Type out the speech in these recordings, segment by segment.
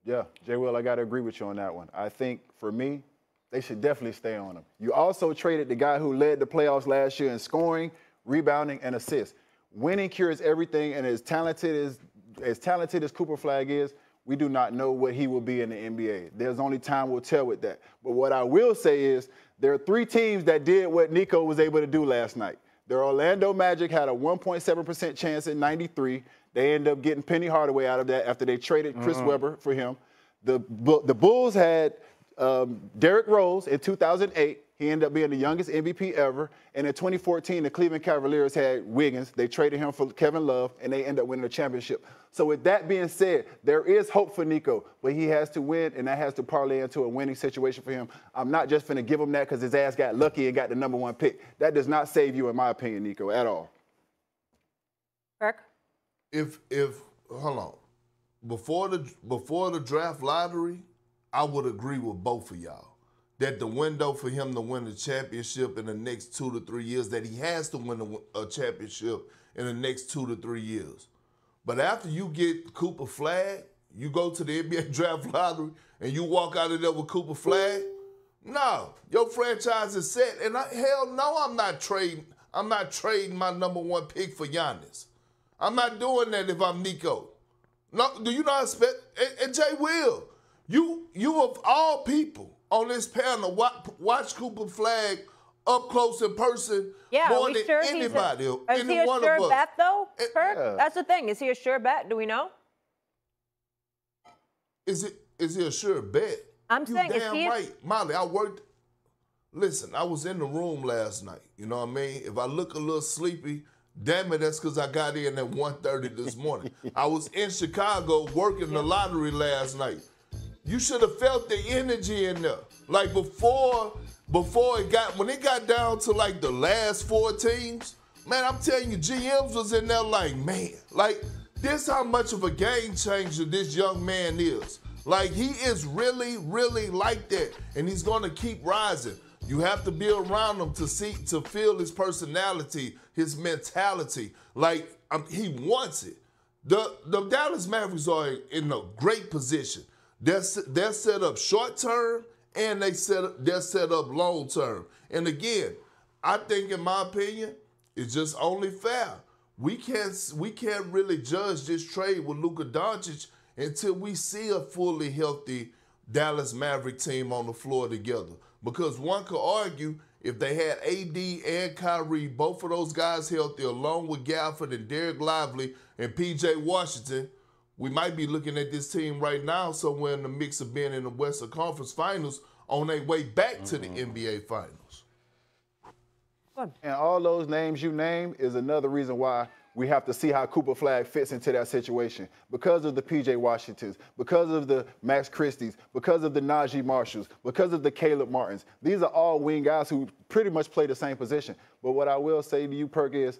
Yeah, Jay Will, I got to agree with you on that one. I think, for me, they should definitely stay on him. You also traded the guy who led the playoffs last year in scoring, rebounding, and assists. Winning cures everything, and as talented as Cooper Flagg is, we do not know what he will be in the NBA. There's only time will tell with that. But what I will say is there are 3 teams that did what Nico was able to do last night. The Orlando Magic had a 1.7% chance in '93. They ended up getting Penny Hardaway out of that after they traded Chris Webber for him. The Bulls had Derrick Rose in 2008. He ended up being the youngest MVP ever. And in 2014, the Cleveland Cavaliers had Wiggins. They traded him for Kevin Love, and they ended up winning the championship. So with that being said, there is hope for Nico, but he has to win, and that has to parlay into a winning situation for him. I'm not just going to give him that because his ass got lucky and got the #1 pick. That does not save you, in my opinion, Nico, at all. Kirk? If hold on, before the draft lottery, I would agree with both of y'all that the window for him to win the championship in the next 2 to 3 years, that he has to win a championship in the next 2 to 3 years. But after you get Cooper Flagg, you go to the NBA draft lottery and you walk out of there with Cooper Flagg, no, your franchise is set. And hell no, I'm not trading my #1 pick for Giannis. I'm not doing that if I'm Nico. No, do you not expect? And Jay Will, you of all people on this panel watch Cooper Flagg up close in person more than anybody. Is he a sure bet though, Kirk? Yeah. That's the thing. Is he a sure bet? Do we know? Is he a sure bet? I'm saying, damn right, Molly. Listen, I was in the room last night. You know what I mean? If I look a little sleepy, damn it, that's because I got in at 1:30 this morning. I was in Chicago working the lottery last night. You should have felt the energy in there. Like when it got down to like the last 4 teams, man, I'm telling you, GMs was in there like, man, like this how much of a game changer this young man is. Like he is really, really like that, and he's gonna keep rising. You have to be around him to feel his personality, his mentality. Like he wants it. The Dallas Mavericks are in a great position. They're set up short term and they're set up long term. And again, I think, in my opinion, it's just only fair. We can't really judge this trade with Luka Doncic until we see a fully healthy Dallas Maverick team on the floor together. Because one could argue if they had AD and Kyrie, both of those guys healthy, along with Gafford and Derek Lively and PJ Washington, we might be looking at this team right now somewhere in the mix of being in the Western Conference Finals on their way back to the NBA Finals. And all those names you named is another reason why we have to see how Cooper Flagg fits into that situation. Because of the P.J. Washingtons, because of the Max Christies, because of the Najee Marshalls, because of the Caleb Martins. These are all wing guys who pretty much play the same position. But what I will say to you, Perk, is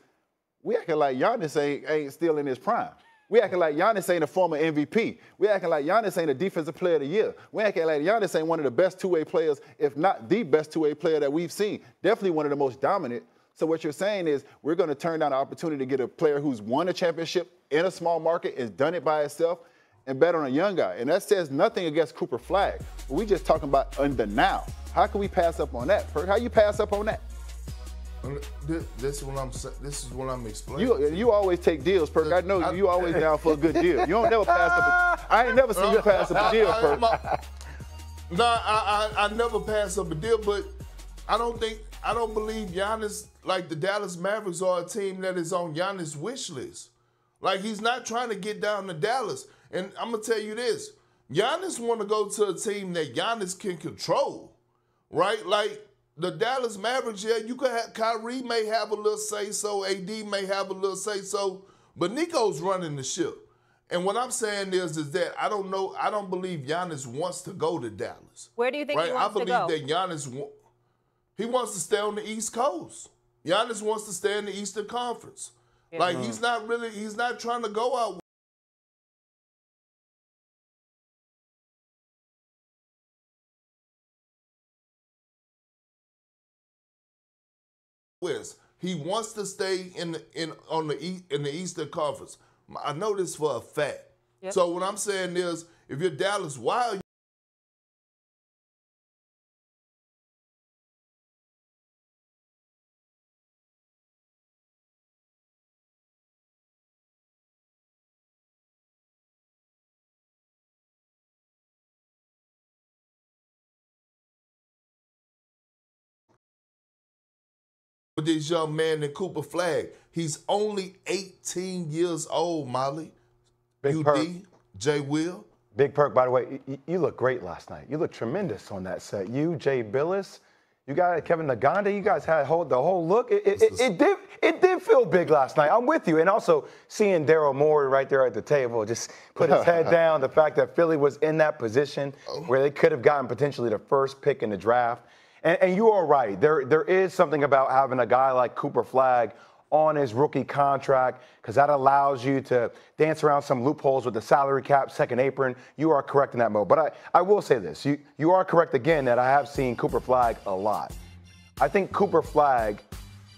we acting like Giannis ain't still in his prime. We acting like Giannis ain't a former MVP. We acting like Giannis ain't a defensive player of the year. We acting like Giannis ain't one of the best two-way players, if not the best two-way player that we've seen. Definitely one of the most dominant. So what you're saying is we're going to turn down the opportunity to get a player who's won a championship in a small market, has done it by himself, and bet on a young guy. And that says nothing against Cooper Flagg. But we just talking about the now. How can we pass up on that, Perk? How you pass up on that? This is what I'm explaining. You always take deals, Perk. I know you always down for a good deal. You don't never pass up I ain't never seen you pass up a deal, Perk. I never pass up a deal, but I don't believe Giannis, like the Dallas Mavericks, are a team that is on Giannis' wish list. Like, he's not trying to get down to Dallas. And I'm going to tell you this. Giannis want to go to a team that Giannis can control, right? Like, the Dallas Mavericks, yeah, you could have, Kyrie may have a little say-so, AD may have a little say-so, but Nico's running the ship. And what I'm saying is that I don't believe Giannis wants to go to Dallas. Where do you think he wants to go? I believe that Giannis he wants to stay on the East Coast. Giannis wants to stay in the Eastern Conference. Yeah. Like, he's not trying to go out West. He wants to stay in the Eastern Conference. I know this for a fact. Yep. So what I'm saying is, If you're Dallas, why are you with this young man in Cooper Flagg? He's only 18 years old, Molly. Big perk. Jay Will. Big perk, by the way. You look great last night. You look tremendous on that set. You, Jay Billis, you got Kevin Naganda. You guys had the whole look. It did feel big last night. I'm with you. And also seeing Daryl Morey right there at the table, just put his head down. The fact that Philly was in that position where they could have gotten potentially the first pick in the draft. And you are right. There is something about having a guy like Cooper Flagg on his rookie contract, because that allows you to dance around some loopholes with the salary cap, second apron. You are correct in that mode. But I will say this. You are correct again that I have seen Cooper Flagg a lot. I think Cooper Flagg,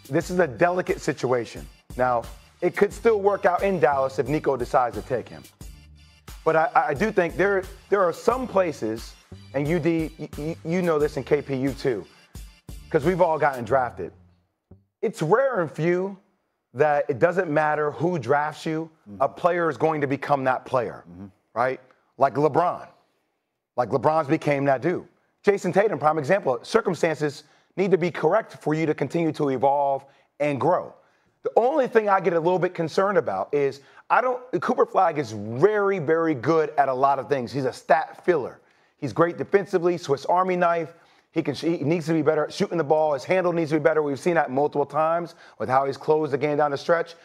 this is a delicate situation. Now, it could still work out in Dallas if Nico decides to take him. But I do think there are some places, and UD, you know this, and KP, you too, because we've all gotten drafted. It's rare and few that it doesn't matter who drafts you, a player is going to become that player, right? Like LeBron. Like LeBron's became that dude. Jason Tatum, prime example. Circumstances need to be correct for you to continue to evolve and grow. The only thing I get a little bit concerned about is Cooper Flagg is very, very good at a lot of things. He's a stat filler. He's great defensively, Swiss Army knife. He needs to be better at shooting the ball. His handle needs to be better. We've seen that multiple times with how he's closed the game down the stretch.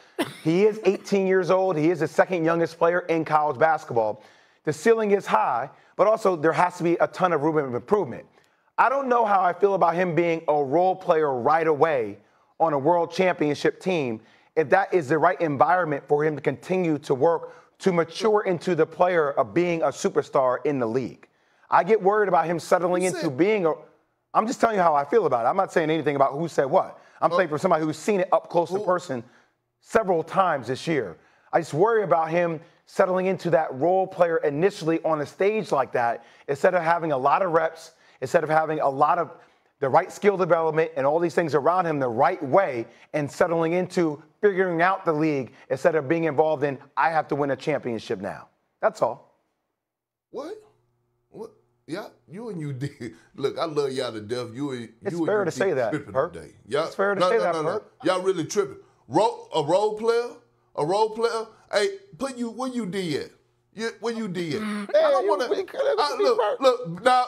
He is 18 years old. He is the second youngest player in college basketball. The ceiling is high, but also there has to be a ton of room of improvement. I don't know how I feel about him being a role player right away on a world championship team, if that is the right environment for him to continue to work to mature into the player of being a superstar in the league. I get worried about him settling into being I'm just telling you how I feel about it. I'm not saying anything about who said what. I'm saying for somebody who's seen it up close in person several times this year. I just worry about him settling into that role player initially on a stage like that, instead of having a lot of reps, instead of having a lot of the right skill development and all these things around him the right way, and settling into figuring out the league instead of being involved in, I have to win a championship now. That's all. What? Yeah, you and UD. Look, I love y'all to death. It's fair to say that, Perk. It's fair to say that, Perk. Y'all really tripping. A role player. Hey, where you D at? Where you D at? I don't want to. Look, now.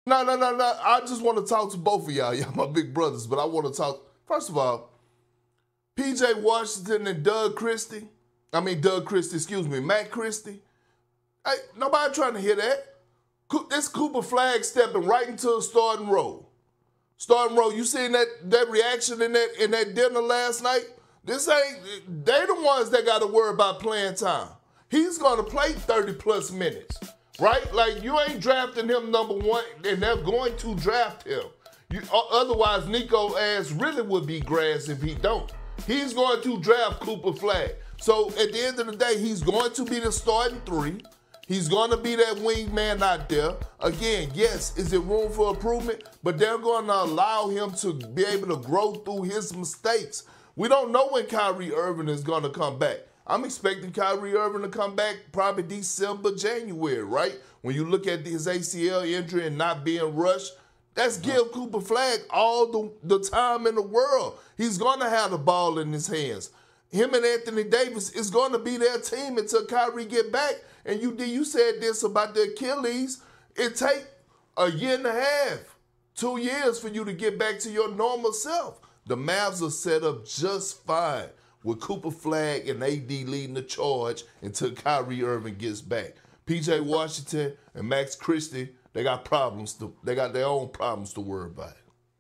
No. I just want to talk to both of y'all. Y'all my big brothers, but I want to talk. First of all, P.J. Washington and Matt Christie. Hey, nobody trying to hear that. This Cooper Flagg stepping right into a starting role. You seen that reaction in that dinner last night? They the ones that got to worry about playing time. He's going to play 30-plus minutes. Right? Like, you ain't drafting him number one, and they're going to draft him. Otherwise, Nico ass really would be grass if he don't. He's going to draft Cooper Flagg. So, at the end of the day, he's going to be the starting three. He's going to be that wingman out there. Again, yes, is it room for improvement? But they're going to allow him to be able to grow through his mistakes. We don't know when Kyrie Irving is going to come back. I'm expecting Kyrie Irving to come back probably December, January, right? When you look at his ACL injury and not being rushed, that's give Cooper Flagg all the time in the world. He's going to have the ball in his hands. Him and Anthony Davis is going to be their team until Kyrie get back. And you said this about the Achilles. It take a year and a half 2 years for you to get back to your normal self. The Mavs are set up just fine with Cooper Flagg and AD leading the charge until Kyrie Irving gets back. P.J. Washington and Max Christie, they got problems. They got their own problems to worry about.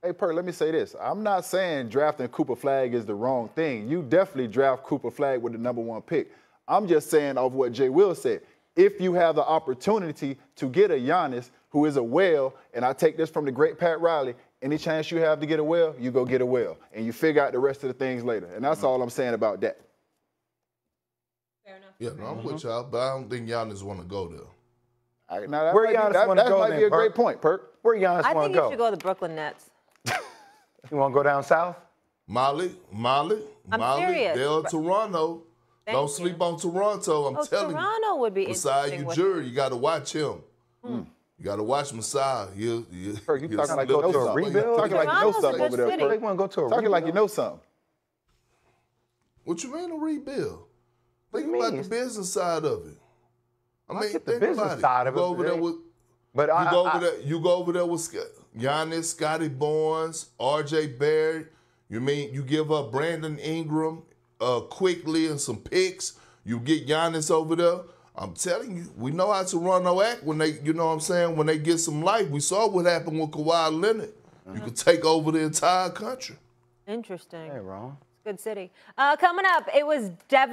Hey, Perk, let me say this. I'm not saying drafting Cooper Flagg is the wrong thing. You definitely draft Cooper Flagg with the #1 pick. I'm just saying off what Jay Will said. If you have the opportunity to get a Giannis who is a whale, and I take this from the great Pat Riley, any chance you have to get a whale, you go get a whale. And you figure out the rest of the things later. And that's all I'm saying about that. Fair enough. Yeah, no, I'm with y'all, but I don't think Giannis want to go there. Where Giannis want to go? That might be a great point, Perk. Where Giannis I want think to go? you should go to the Brooklyn Nets. You want to go down south? Molly, serious. they're Toronto. Don't sleep on Toronto. I'm telling Toronto would be Messiah interesting. Ujiri, you got to watch him. You got to watch Messiah. Perk, you talking like you go know to a something. rebuild? Talking like you know Toronto's a something good over there, city. They Perk. want to go to a Talking rebuild? like you know something. What you mean a rebuild? What Think you about mean? the business side of it. I mean, get the think business about it. side of You it, go over there but with, But you go over there with Giannis, Scotty Barnes, R.J. Barrett. You give up Brandon Ingram quickly and some picks. You get Giannis over there. I'm telling you, we know how Toronto act when they, you know what I'm saying, when they get some life. We saw what happened with Kawhi Leonard. You could take over the entire country. Interesting. Ain't wrong. Good city. Coming up, it was devastating.